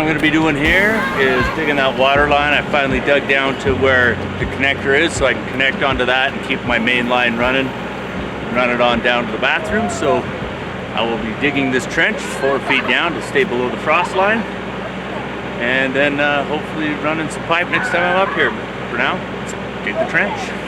I'm going to be doing here is digging that water line. I finally dug down to where the connector is so I can connect onto that and keep my main line running, run it on down to the bathroom. So I will be digging this trench 4 feet down to stay below the frost line, and then hopefully running some pipe next time I'm up here. But for now, let's dig the trench.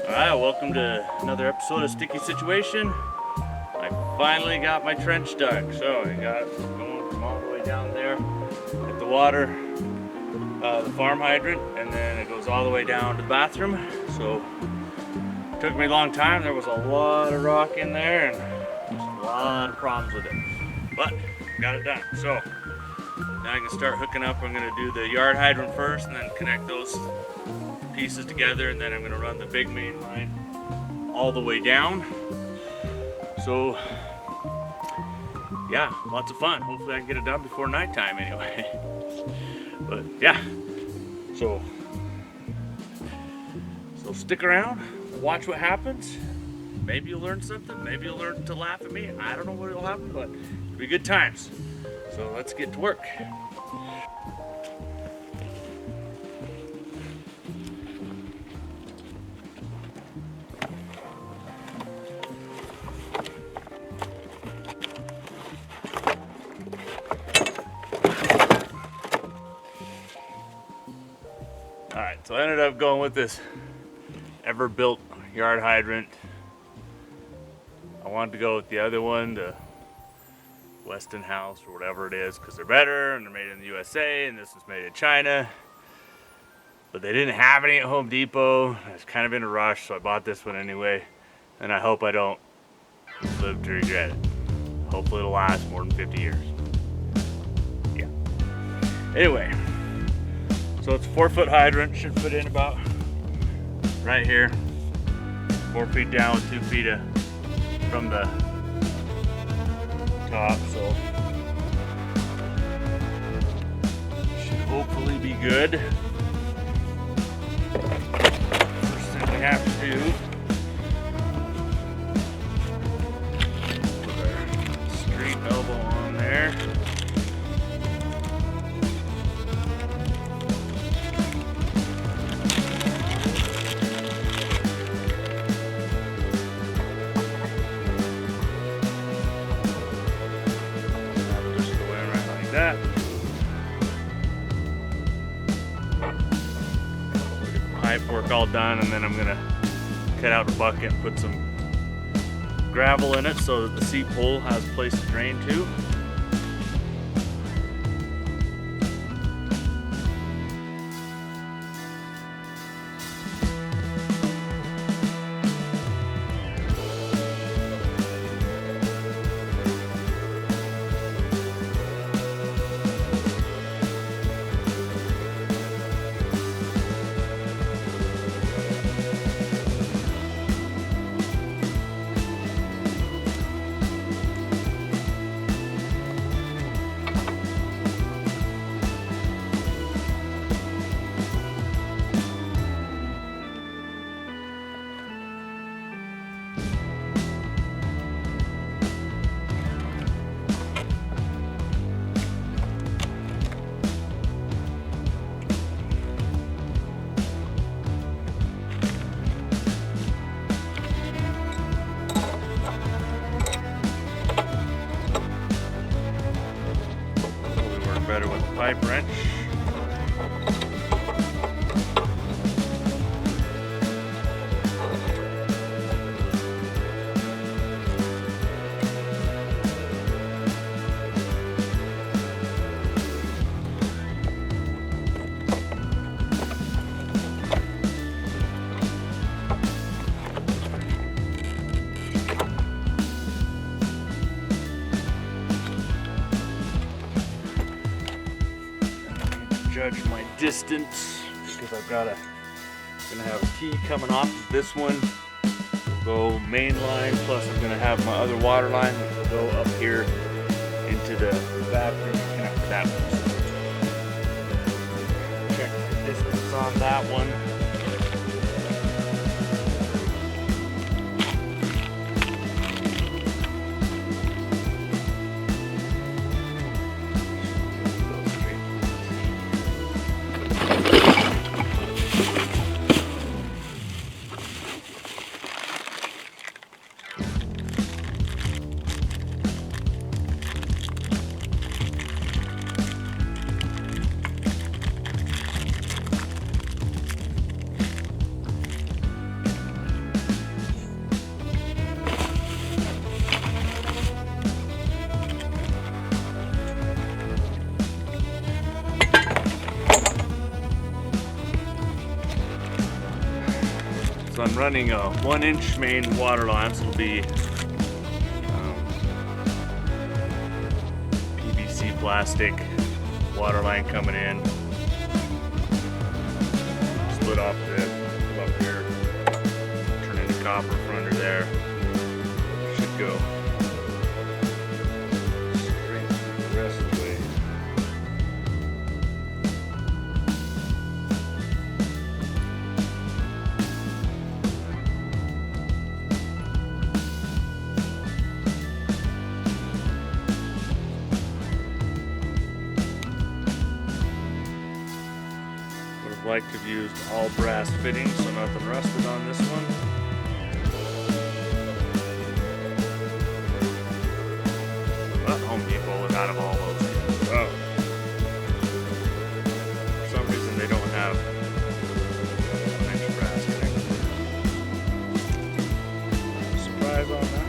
Alright, welcome to another episode of Sticky Situation. I finally got my trench dug. So I got it going from all the way down there at the water, the farm hydrant, and then it goes all the way down to the bathroom. So it took me a long time. There was a lot of rock in there and a lot of problems with it. But got it done. So now I can start hooking up. I'm going to do the yard hydrant first and then connect those pieces together, and then I'm going to run the big main line all the way down. So yeah, lots of fun. Hopefully I can get it done before nighttime anyway. But yeah, so stick around, watch what happens. Maybe you'll learn something, maybe you'll learn to laugh at me. I don't know what will happen, but it'll be good times. So let's get to work. Alright, so I ended up going with this ever-built yard hydrant. I wanted to go with the other one, the Westinghouse or whatever it is, because they're better and they're made in the USA, and this is made in China. But they didn't have any at Home Depot. I was kind of in a rush, so I bought this one anyway. And I hope I don't live to regret it. Hopefully it'll last more than 50 years. Yeah. Anyway. So it's a 4-foot hydrant, should fit in about right here. 4 feet down with 2 feet from the top, so should hopefully be good. First thing we have to do, put our straight elbow on there. That. We'll get the pipe work all done, and then I'm gonna cut out a bucket and put some gravel in it so that the seep hole has a place to drain to. Better with the pipe wrench. Judge my distance because I've got gonna have a key coming off of this one. We'll go main line, plus I'm gonna have my other water line that will go up here into the bathroom and connect to that one. Check the distance on that one. So I'm running a 1-inch main water line, so it'll be PVC plastic water line coming in. Split off this up here, turn into copper from under there. Should go straight through the rest of the way. Like to have used all brass fittings, so nothing rusted on this one. But Home Depot was out of all those. Oh. For some reason they don't have an extra brass connector. Surprise on that.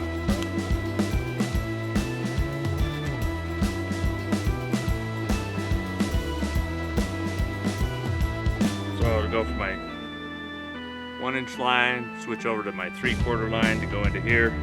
To go from my 1-inch line, switch over to my 3/4 line to go into here.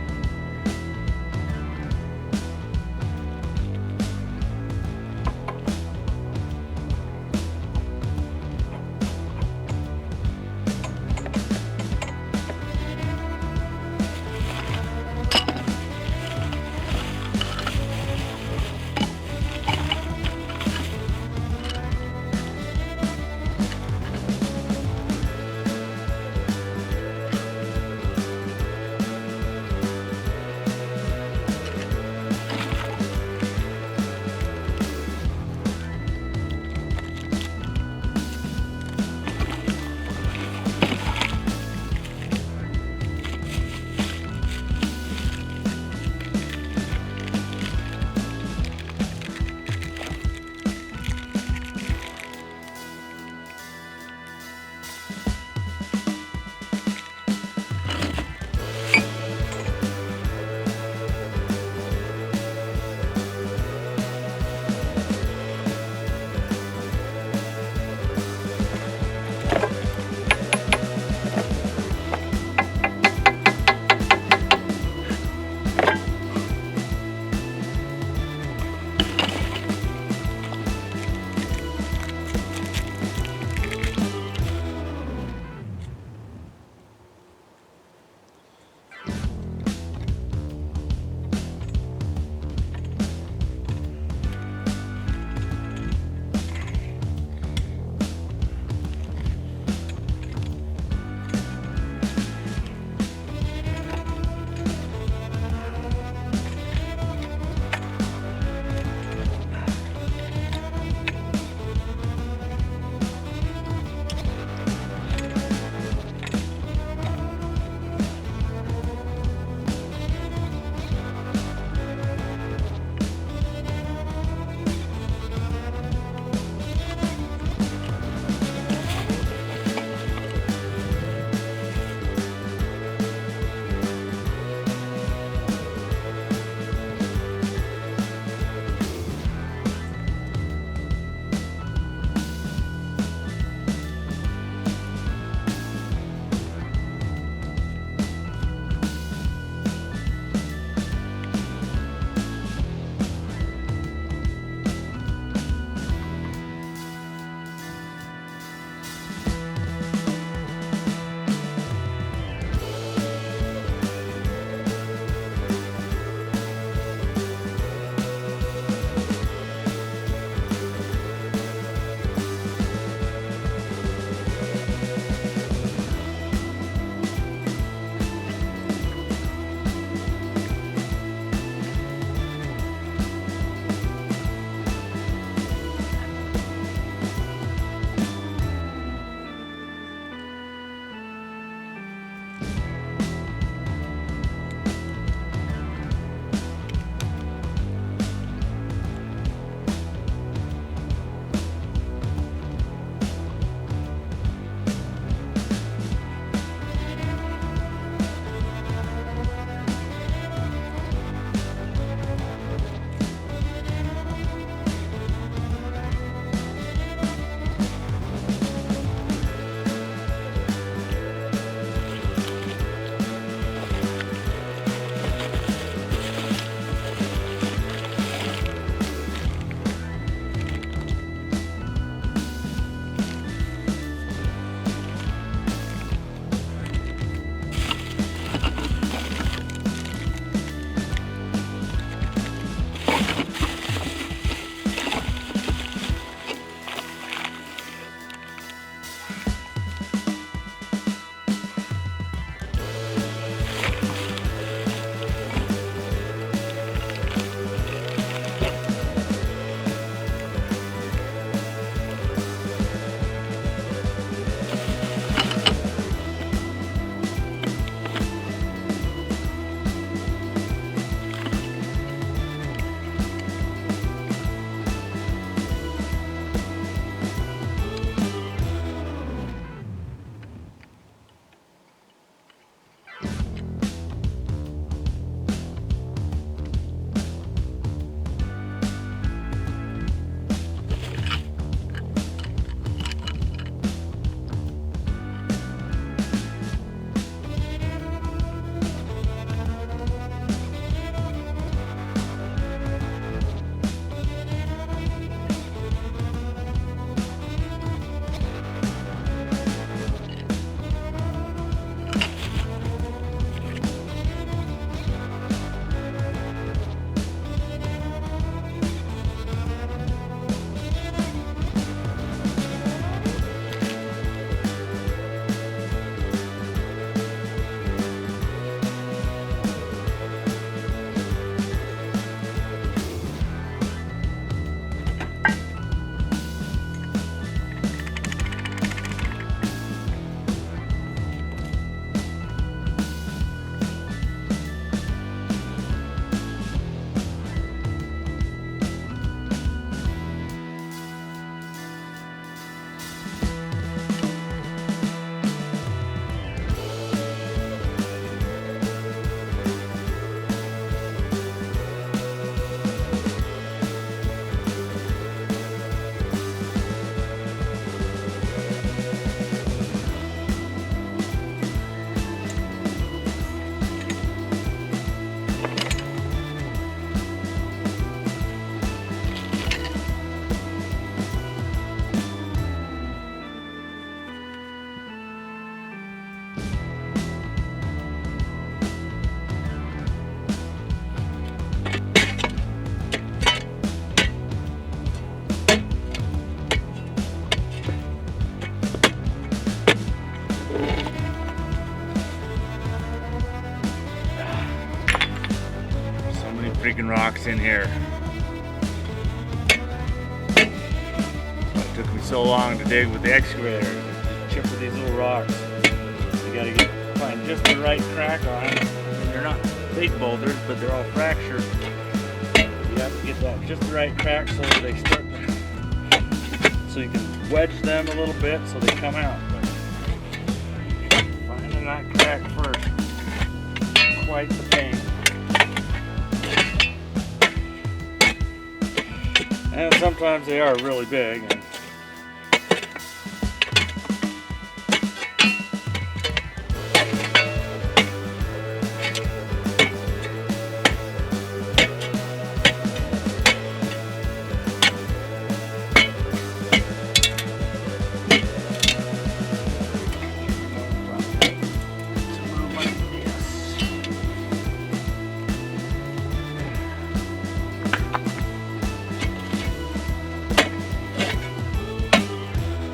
digging rocks in here. It took me so long to dig with the excavator, to chip with these little rocks. You gotta find just the right crack on them. I mean, they're not big boulders, but they're all fractured. You have to get that just the right crack so that they start to, so you can wedge them a little bit so they come out. But finding that crack first, quite the pain. And sometimes they are really big.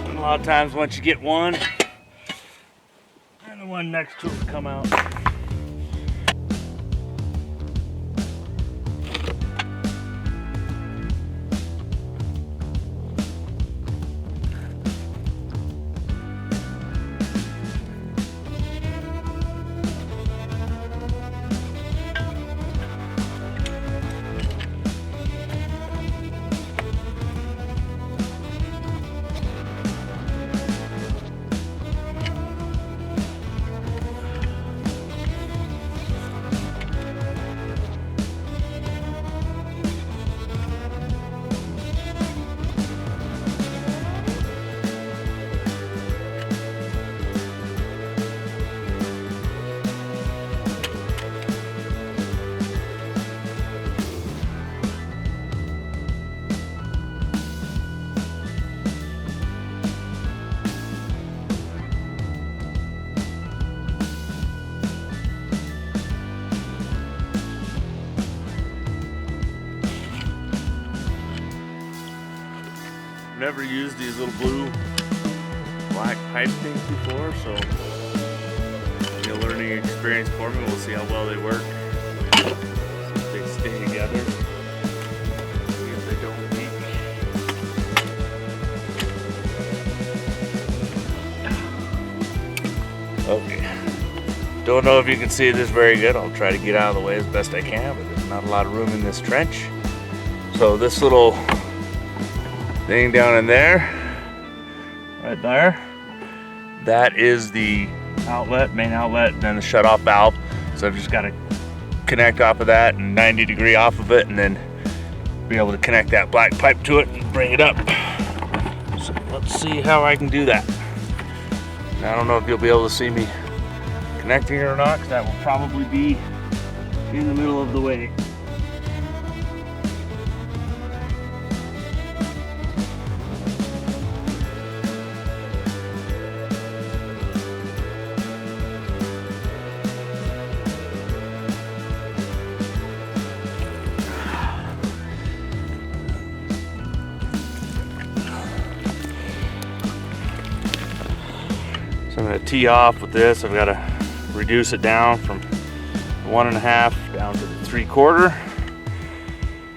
And a lot of times once you get one, and the one next to it will come out. Never used these little blue black pipe things before, so it'll be a learning experience for me. We'll see how well they work. See if they stay together. See if they don't leak. Okay. Don't know if you can see this very good. I'll try to get out of the way as best I can, but there's not a lot of room in this trench. So this little thing down in there, right there, that is the outlet, main outlet, and then the shut-off valve. So I've just got to connect off of that and 90-degree off of it, and then be able to connect that black pipe to it and bring it up. So let's see how I can do that. I don't know if you'll be able to see me connecting it or not, because that will probably be in the middle of the way. So I'm going to tee off with this. I've got to reduce it down from 1.5 down to 3/4,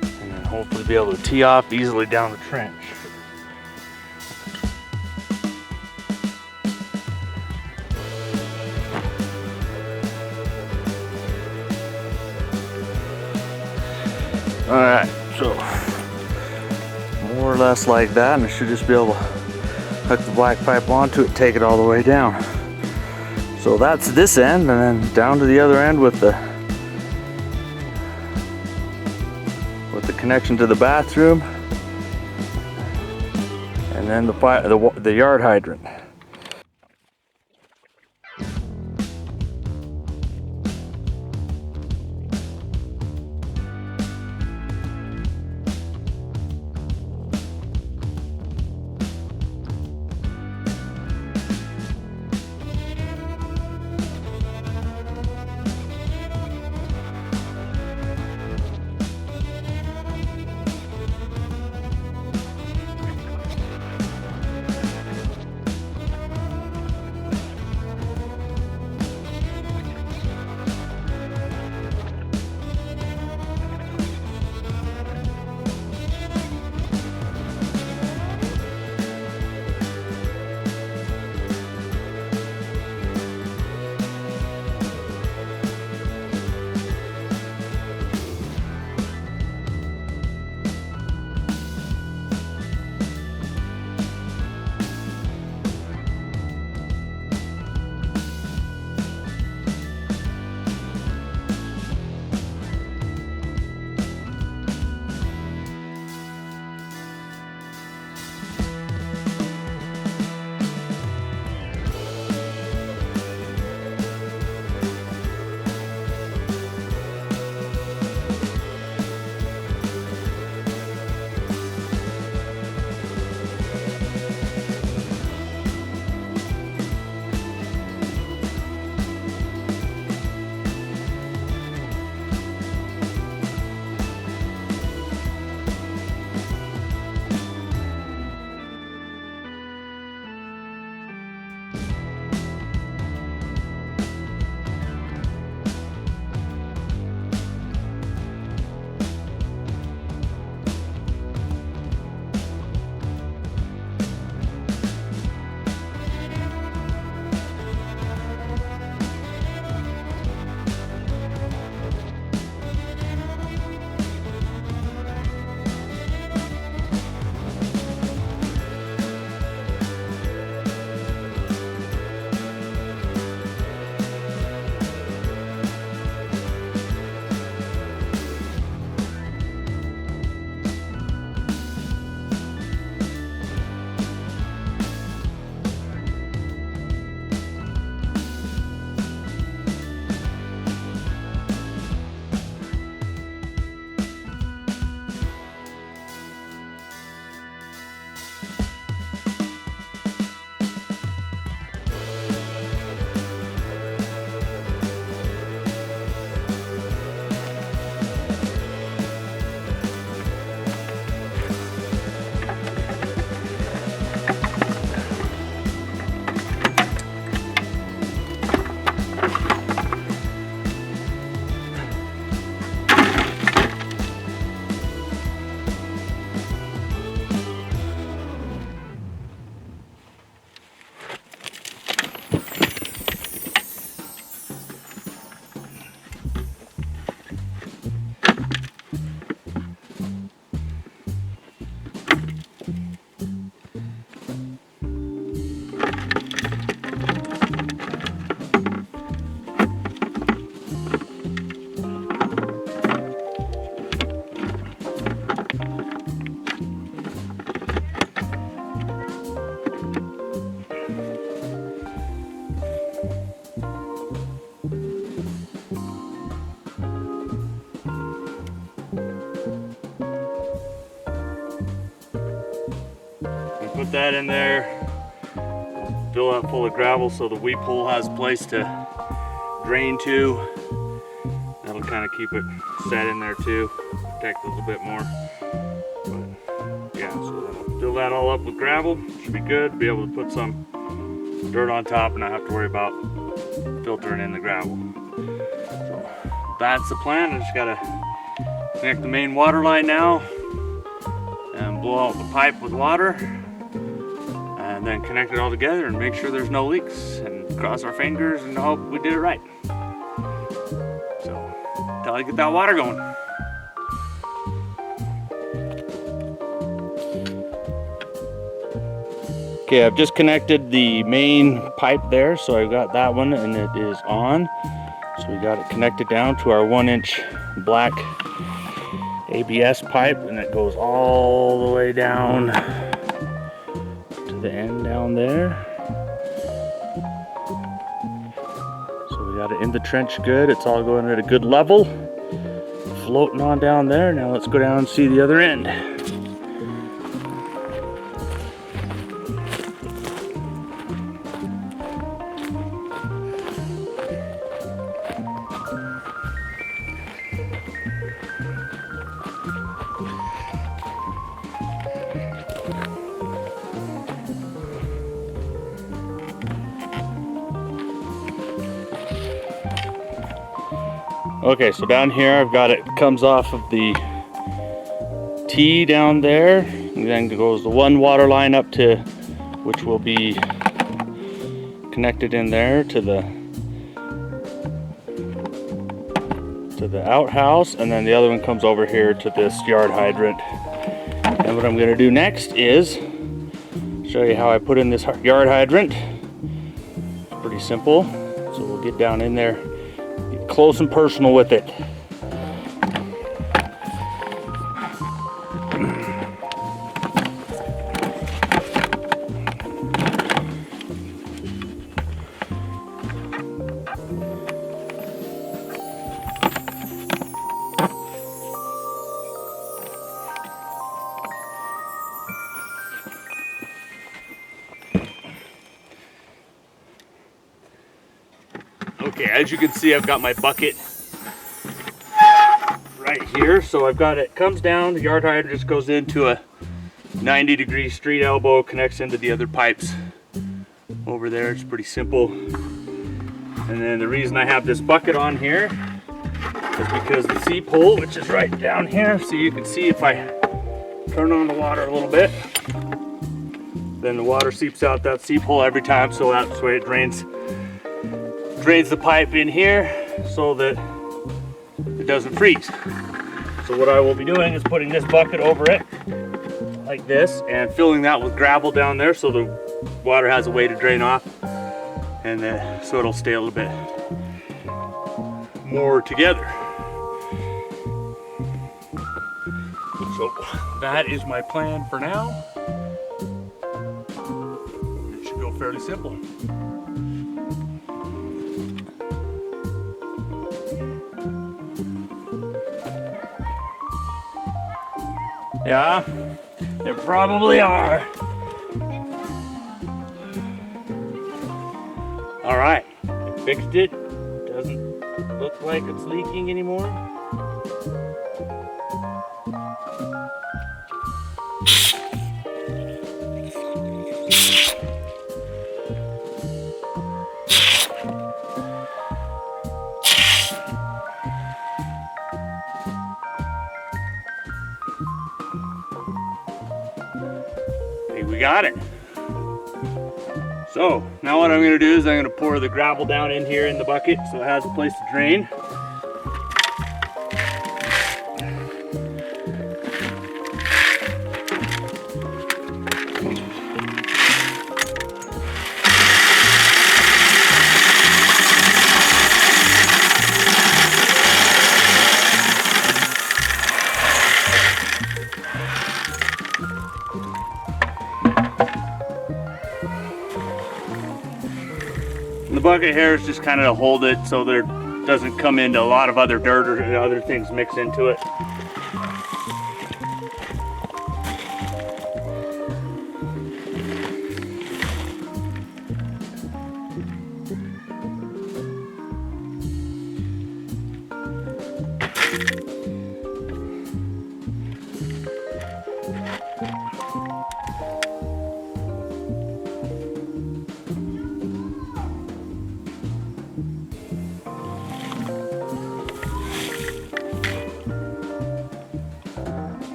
and then hopefully be able to tee off easily down the trench. All right, so more or less like that, and I should just be able to hook the black pipe onto it, take it all the way down. So that's this end, and then down to the other end with the connection to the bathroom, and then the yard hydrant. put that in there, fill that full of gravel so the weep hole has a place to drain to. That'll kind of keep it set in there too, protect a little bit more. But yeah, so then we'll fill that all up with gravel. Should be good. Be able to put some dirt on top and not have to worry about filtering in the gravel. So that's the plan. I just gotta connect the main water line now and blow out the pipe with water, and then connect it all together and make sure there's no leaks, and cross our fingers and hope we did it right. So until I get that water going. Okay, I've just connected the main pipe there, so I've got that one and it is on. So we got it connected down to our 1-inch black ABS pipe, and it goes all the way down to the end down there. So we got it in the trench good. It's all going at a good level, floating on down there. Now let's go down and see the other end. Okay, so down here I've got it comes off of the T down there, and then goes the one water line up to, which will be connected in there to the outhouse, and then the other one comes over here to this yard hydrant. And what I'm going to do next is show you how I put in this yard hydrant. It's pretty simple, so we'll get down in there, get close and personal with it. Okay, as you can see, I've got my bucket right here. So I've got it, comes down, the yard hydrant just goes into a 90-degree street elbow, connects into the other pipes over there. It's pretty simple. And then the reason I have this bucket on here is because the seep hole, which is right down here, so you can see if I turn on the water a little bit, then the water seeps out that seep hole every time, so that's the way it drains the pipe in here so that it doesn't freeze. So what I will be doing is putting this bucket over it like this and filling that with gravel down there so the water has a way to drain off, and so it'll stay a little bit more together. So that is my plan for now. It should go fairly simple. Yeah, there probably are. All right, I fixed it. Doesn't look like it's leaking anymore. We got it. So now what I'm going to do is I'm going to pour the gravel down in here in the bucket so it has a place to drain. The bucket here is just kind of to hold it so there doesn't come into a lot of other dirt or other things mix into it.